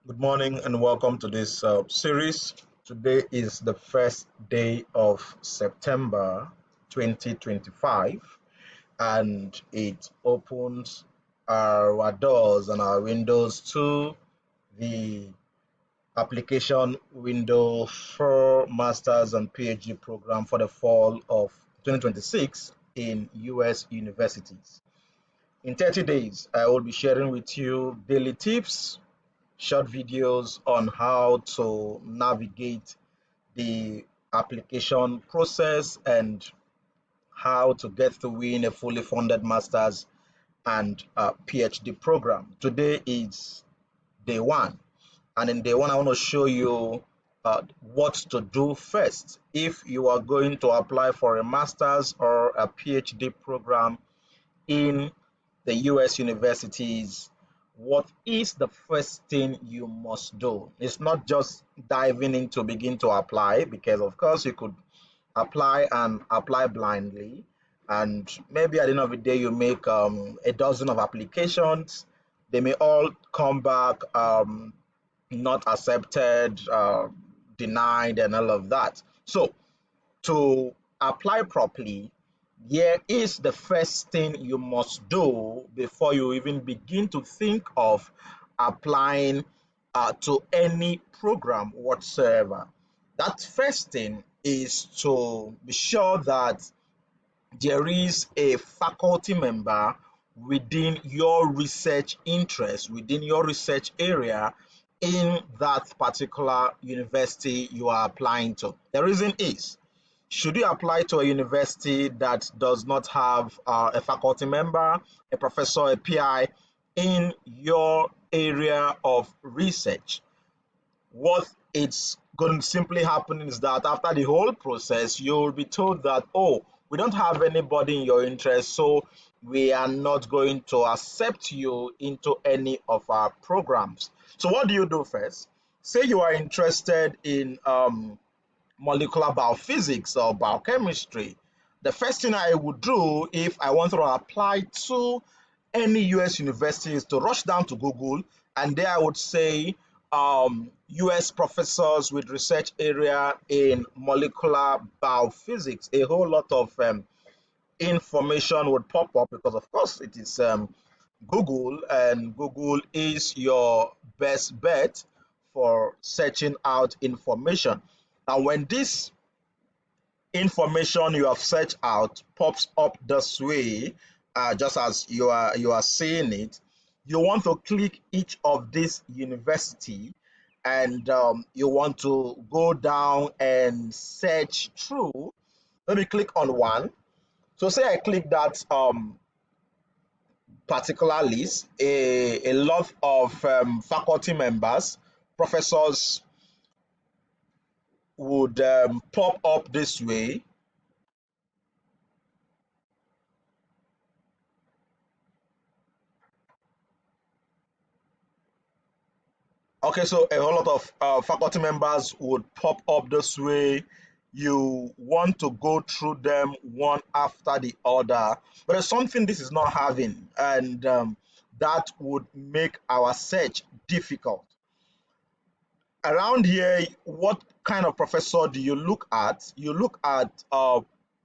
Good morning and welcome to this series. Today is the first day of September 2025, and it opens our doors and our windows to the application window for Masters and PhD program for the fall of 2026 in US universities. In 30 days, I will be sharing with you daily tips, short videos on how to navigate the application process and how to get to win a fully funded master's and PhD program. Today is day one, and in day one, I want to show you what to do first if you are going to apply for a master's or a PhD program in the US universities. What is the first thing you must do? It's not just diving in to begin to apply, because of course you could apply and apply blindly, and maybe at the end of the day you make a dozen of applications. They may all come back not accepted, denied, and all of that. So to apply properly, here is the first thing you must do before you even begin to think of applying to any program whatsoever. That first thing is to be sure that there is a faculty member within your research interest, within your research area in that particular university you are applying to. The reason is, should you apply to a university that does not have a faculty member, a professor, a PI in your area of research, what it's going to simply happen is that after the whole process, you'll be told that, oh, we don't have anybody in your interest, so we are not going to accept you into any of our programs. So, what do you do first? Say you are interested in molecular biophysics or biochemistry. The first thing I would do if I want to apply to any US university is to rush down to Google, and there I would say US professors with research area in molecular biophysics. A whole lot of information would pop up because, of course, it is Google, and Google is your best bet for searching out information. Now, when this information you have searched out pops up this way, just as you are seeing it, you want to click each of this university, and you want to go down and search through. Let me click on one. So say I click that particular list, a lot of faculty members, professors would pop up this way. Okay, so a whole lot of faculty members would pop up this way. You want to go through them one after the other, but there's something this is not having, and that would make our search difficult. Around here, what kind of professor do you look at? You look at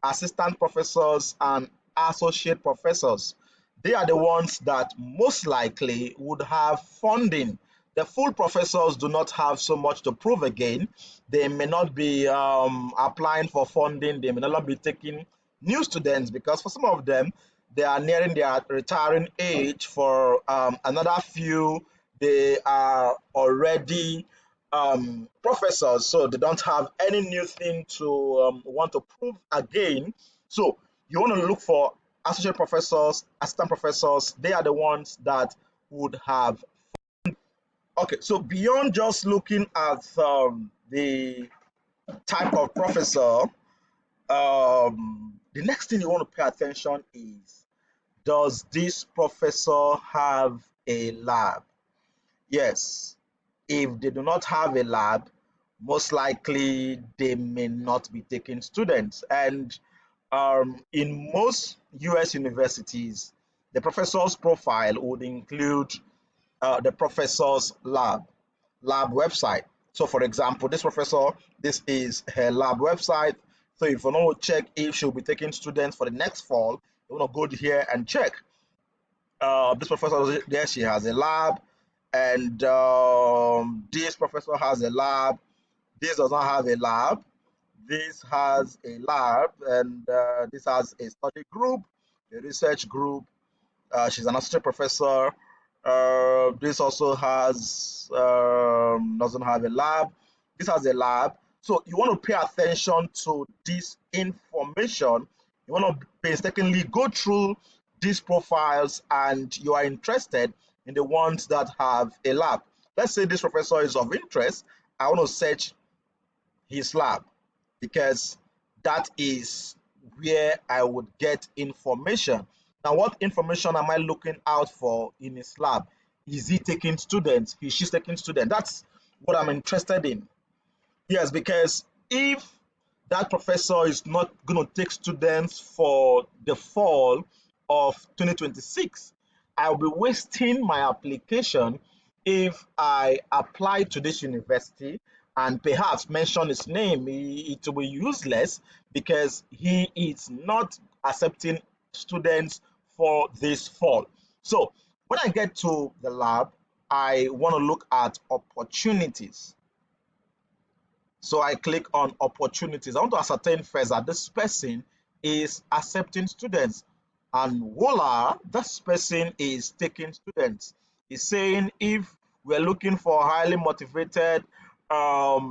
assistant professors and associate professors. They are the ones that most likely would have funding. The full professors do not have so much to prove again. They may not be applying for funding. They may not be taking new students because for some of them, they are nearing their retiring age. For another few, they are already professors, so they don't have any new thing to want to prove again. So you want to look for associate professors, assistant professors. They are the ones that would have. Okay, so beyond just looking at the type of professor, the next thing you want to pay attention is, does this professor have a lab? Yes. If they do not have a lab, most likely they may not be taking students. And in most US universities, the professor's profile would include the professor's lab. lab website. So for example, this professor, this is her lab website. So if you want to check if she'll be taking students for the next fall, you want to go here and check. This professor there, she has a lab, and this professor has a lab. This does not have a lab. This has a lab, and this has a study group, a research group. She's an associate professor. This also has doesn't have a lab. This has a lab. So you want to pay attention to this information. You want to painstakingly go through these profiles, and you are interested in the ones that have a lab. Let's say this professor is of interest. I want to search his lab because that is where I would get information. Now, what information am I looking out for in his lab? Is he taking students? She's taking students. That's what I'm interested in. Yes, because if that professor is not going to take students for the fall of 2026, I'll be wasting my application if I apply to this university and perhaps mention his name. It will be useless because he is not accepting students for this fall. So when I get to the lab, I want to look at opportunities. So I click on opportunities. I want to ascertain first that this person is accepting students. And voila, this person is taking students. It's saying if we're looking for highly motivated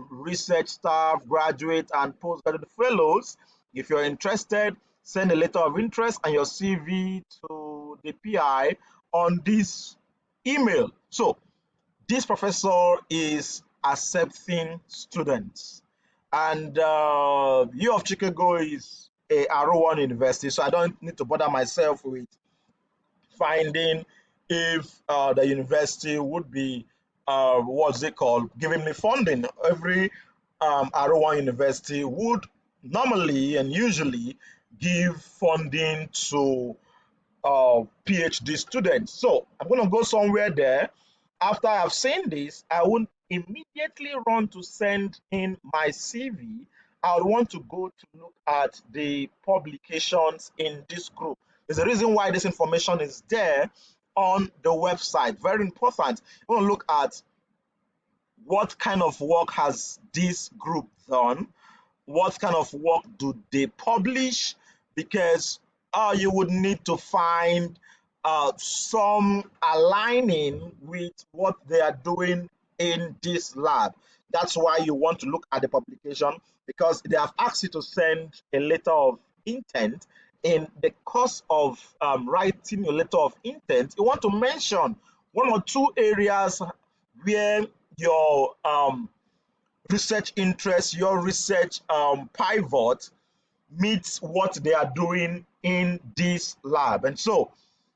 research staff, graduate, and postgraduate fellows, if you're interested, send a letter of interest and your CV to the PI on this email. So this professor is accepting students, and U of Chicago is a R1 university, so I don't need to bother myself with finding if the university would be what's it called, giving me funding. Every R1 university would normally and usually give funding to PhD students. So I'm going to go somewhere there. After I've seen this, I won't immediately run to send in my CV. I would want to go to look at the publications in this group. There's a reason why this information is there on the website. Very important. You want to look at what kind of work has this group done, what kind of work do they publish, because you would need to find some aligning with what they are doing in this lab. That's why you want to look at the publication, because they have asked you to send a letter of intent. In the course of writing your letter of intent, you want to mention one or two areas where your research interest, your research pivot meets what they are doing in this lab. And so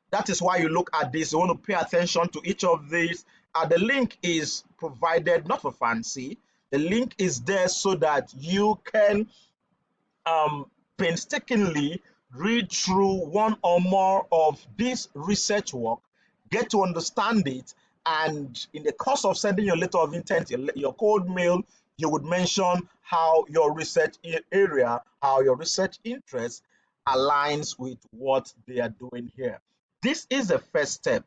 that is why you look at this. You want to pay attention to each of these. The link is provided not for fancy. The link is there so that you can painstakingly read through one or more of this research work, get to understand it, and in the course of sending your letter of intent, your cold mail, you would mention how your research area, how your research interest aligns with what they are doing here. This is the first step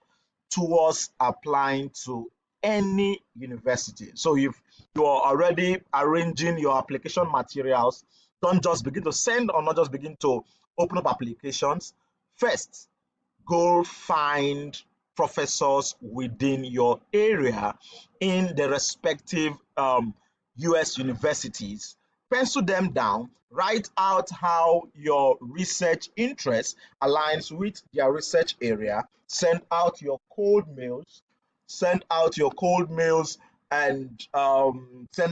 towards applying to any university. So if you are already arranging your application materials, don't just begin to send or not just begin to open up applications. First, go find professors within your area in the respective US universities. Pencil them down, write out how your research interest aligns with their research area, send out your cold mails, and send out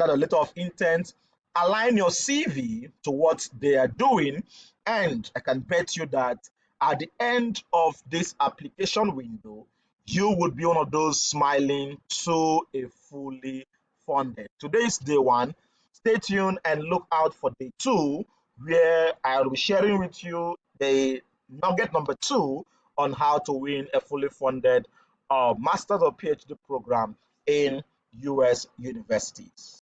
a letter of intent. Align your CV to what they are doing, and I can bet you that at the end of this application window, you would be one of those smiling to a fully funded. Today is day one. Stay tuned and look out for day two, where I'll be sharing with you the nugget number two on how to win a fully funded master's or PhD program in US universities.